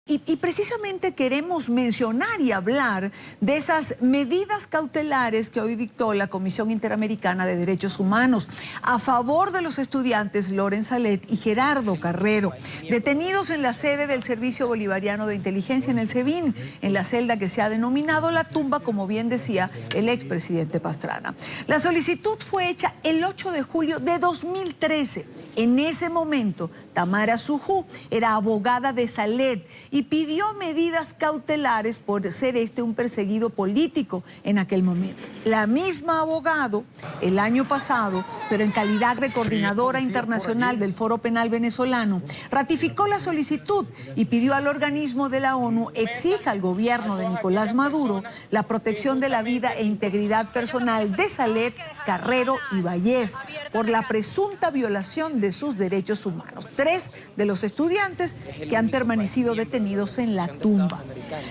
Y precisamente queremos mencionar y hablar de esas medidas cautelares que hoy dictó la Comisión Interamericana de Derechos Humanos a favor de los estudiantes Loren Salet y Gerardo Carrero, detenidos en la sede del Servicio Bolivariano de Inteligencia en el SEBIN, en la celda que se ha denominado La Tumba, como bien decía el expresidente Pastrana. La solicitud fue hecha el 8 de julio de 2013. En ese momento, Tamara Sujú era abogada de Salet y pidió medidas cautelares por ser un perseguido político en aquel momento. La misma abogado, el año pasado, pero en calidad de coordinadora internacional del Foro Penal Venezolano, ratificó la solicitud y pidió al organismo de la ONU exija al gobierno de Nicolás Maduro la protección de la vida e integridad personal de Salet, Carrero y Vallés por la presunta violación de sus derechos humanos. 3 de los estudiantes que han permanecido detenidos en La Tumba.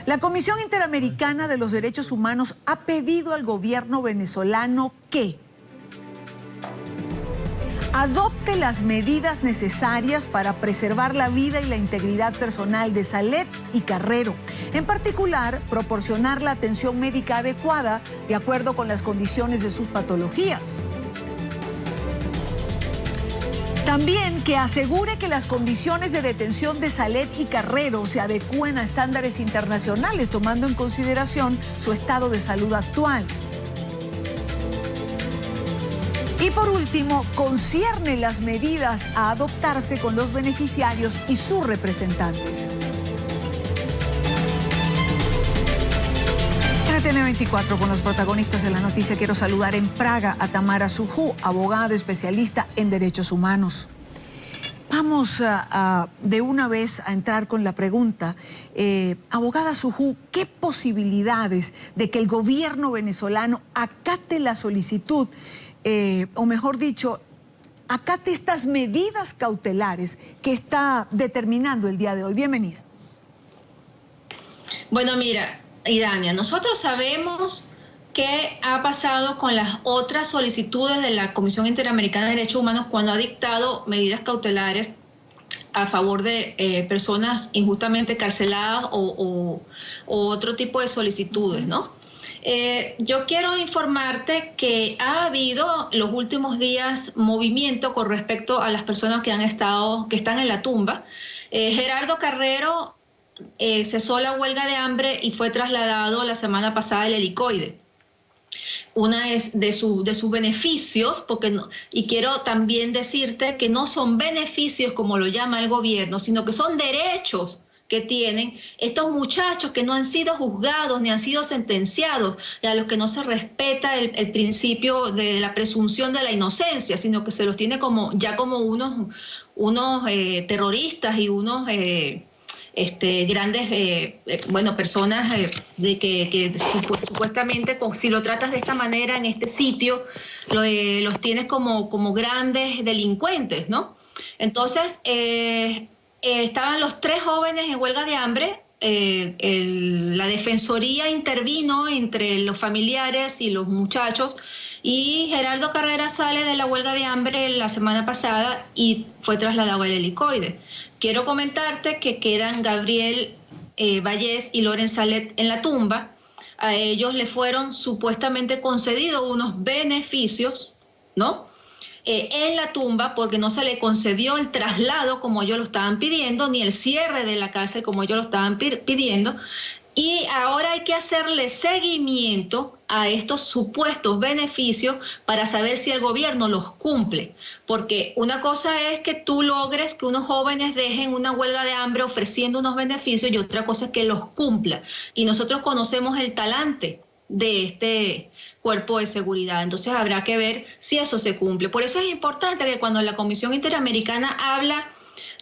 La Comisión Interamericana de los Derechos Humanos ha pedido al gobierno venezolano que adopte las medidas necesarias para preservar la vida y la integridad personal de Salet y Carrero. En particular, proporcionar la atención médica adecuada de acuerdo con las condiciones de sus patologías. También que asegure que las condiciones de detención de Salet y Carrero se adecúen a estándares internacionales, tomando en consideración su estado de salud actual. Y por último, concierne las medidas a adoptarse con los beneficiarios y sus representantes. NTN24 con los protagonistas de la noticia. Quiero saludar en Praga a Tamara Sujú, abogada especialista en derechos humanos. Vamos de una vez a entrar con la pregunta. Abogada Sujú, ¿qué posibilidades de que el gobierno venezolano acate la solicitud, o mejor dicho, acate estas medidas cautelares que está determinando el día de hoy? Bienvenida. Bueno, mira, Idania, nosotros sabemos qué ha pasado con las otras solicitudes de la Comisión Interamericana de Derechos Humanos cuando ha dictado medidas cautelares a favor de personas injustamente carceladas o otro tipo de solicitudes, ¿no? Yo quiero informarte que ha habido los últimos días movimiento con respecto a las personas que están en La Tumba. Gerardo Carrero cesó la huelga de hambre y fue trasladado la semana pasada al helicoide. Una es de sus beneficios, porque no, y quiero también decirte que no son beneficios como lo llama el gobierno, sino que son derechos que tienen estos muchachos que no han sido juzgados ni han sido sentenciados, y a los que no se respeta el principio de la presunción de la inocencia, sino que se los tiene como unos terroristas y unos grandes personas que supuestamente, si lo tratas de esta manera en este sitio, los tienes como grandes delincuentes, ¿no? Entonces, estaban los 3 jóvenes en huelga de hambre. La Defensoría intervino entre los familiares y los muchachos, y Gerardo Carrera sale de la huelga de hambre la semana pasada y fue trasladado al helicoide. Quiero comentarte que quedan Gabriel Vallés y Loren Salet en La Tumba. A ellos le fueron supuestamente concedidos unos beneficios, ¿no? En La Tumba, porque no se le concedió el traslado como ellos lo estaban pidiendo, ni el cierre de la cárcel como ellos lo estaban pidiendo. Y ahora hay que hacerle seguimiento a estos supuestos beneficios para saber si el gobierno los cumple. Porque una cosa es que tú logres que unos jóvenes dejen una huelga de hambre ofreciendo unos beneficios, y otra cosa es que los cumpla. Y nosotros conocemos el talante de este cuerpo de seguridad. Entonces habrá que ver si eso se cumple. Por eso es importante que cuando la Comisión Interamericana habla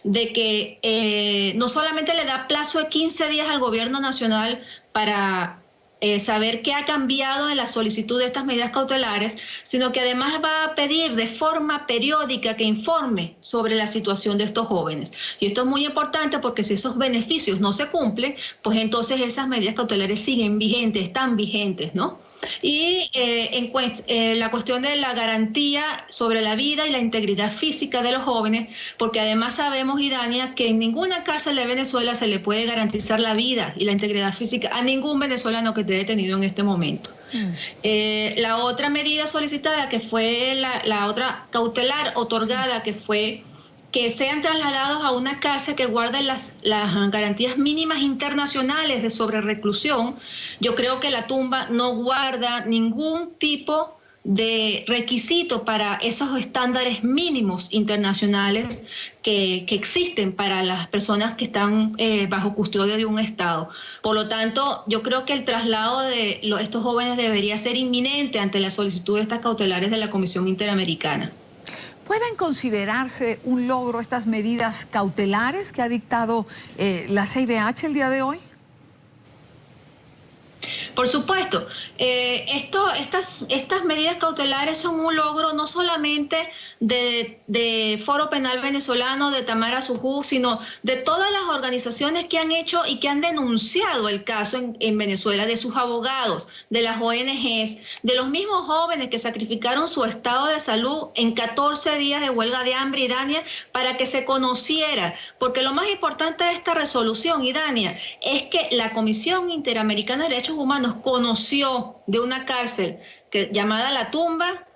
de que no solamente le da plazo de 15 días al gobierno nacional para saber qué ha cambiado en la solicitud de estas medidas cautelares, sino que además va a pedir de forma periódica que informe sobre la situación de estos jóvenes. Y esto es muy importante porque si esos beneficios no se cumplen, pues entonces esas medidas cautelares siguen vigentes, están vigentes, ¿no? Y la cuestión de la garantía sobre la vida y la integridad física de los jóvenes, porque además sabemos, Idania, que en ninguna cárcel de Venezuela se le puede garantizar la vida y la integridad física a ningún venezolano que esté detenido en este momento. La otra medida solicitada, que fue la otra cautelar otorgada, que fue que sean trasladados a una cárcel que guarde las garantías mínimas internacionales de sobrereclusión. Yo creo que la tumba no guarda ningún tipo de requisito para esos estándares mínimos internacionales que existen para las personas que están bajo custodia de un Estado. Por lo tanto, yo creo que el traslado de estos jóvenes debería ser inminente ante la solicitud de estas cautelares de la Comisión Interamericana. ¿Pueden considerarse un logro estas medidas cautelares que ha dictado la CIDH el día de hoy? Por supuesto, estas medidas cautelares son un logro no solamente de Foro Penal Venezolano, de Tamara Sujú, sino de todas las organizaciones que han hecho y que han denunciado el caso en Venezuela, de sus abogados, de las ONGs, de los mismos jóvenes que sacrificaron su estado de salud en 14 días de huelga de hambre, Idania, para que se conociera. Porque lo más importante de esta resolución, Idania, es que la Comisión Interamericana de Derechos Humanos conoció de una cárcel llamada La Tumba,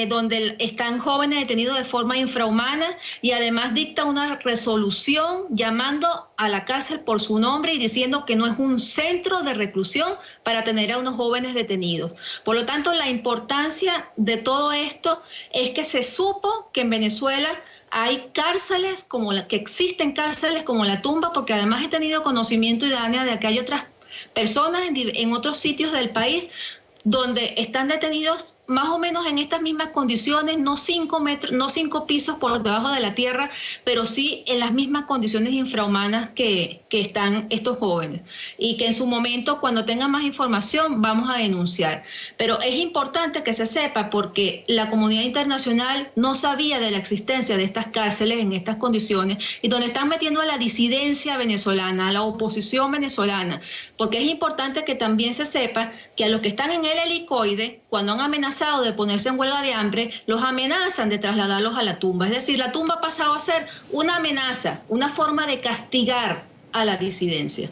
donde están jóvenes detenidos de forma infrahumana, y además dicta una resolución llamando a la cárcel por su nombre y diciendo que no es un centro de reclusión para tener a unos jóvenes detenidos. Por lo tanto, la importancia de todo esto es que se supo que en Venezuela hay cárceles que existen cárceles como La Tumba, porque además he tenido conocimiento, Idania, de que hay otras personas en otros sitios del país donde están detenidos más o menos en estas mismas condiciones, no 5 pisos por debajo de la tierra, pero sí en las mismas condiciones infrahumanas que están estos jóvenes. Y que en su momento, cuando tengan más información, vamos a denunciar. Pero es importante que se sepa, porque la comunidad internacional no sabía de la existencia de estas cárceles en estas condiciones, y donde están metiendo a la disidencia venezolana, a la oposición venezolana. Porque es importante que también se sepa que a los que están en el helicoide, cuando han amenazado de ponerse en huelga de hambre, los amenazan de trasladarlos a la tumba. Es decir, la tumba ha pasado a ser una amenaza, una forma de castigar a la disidencia.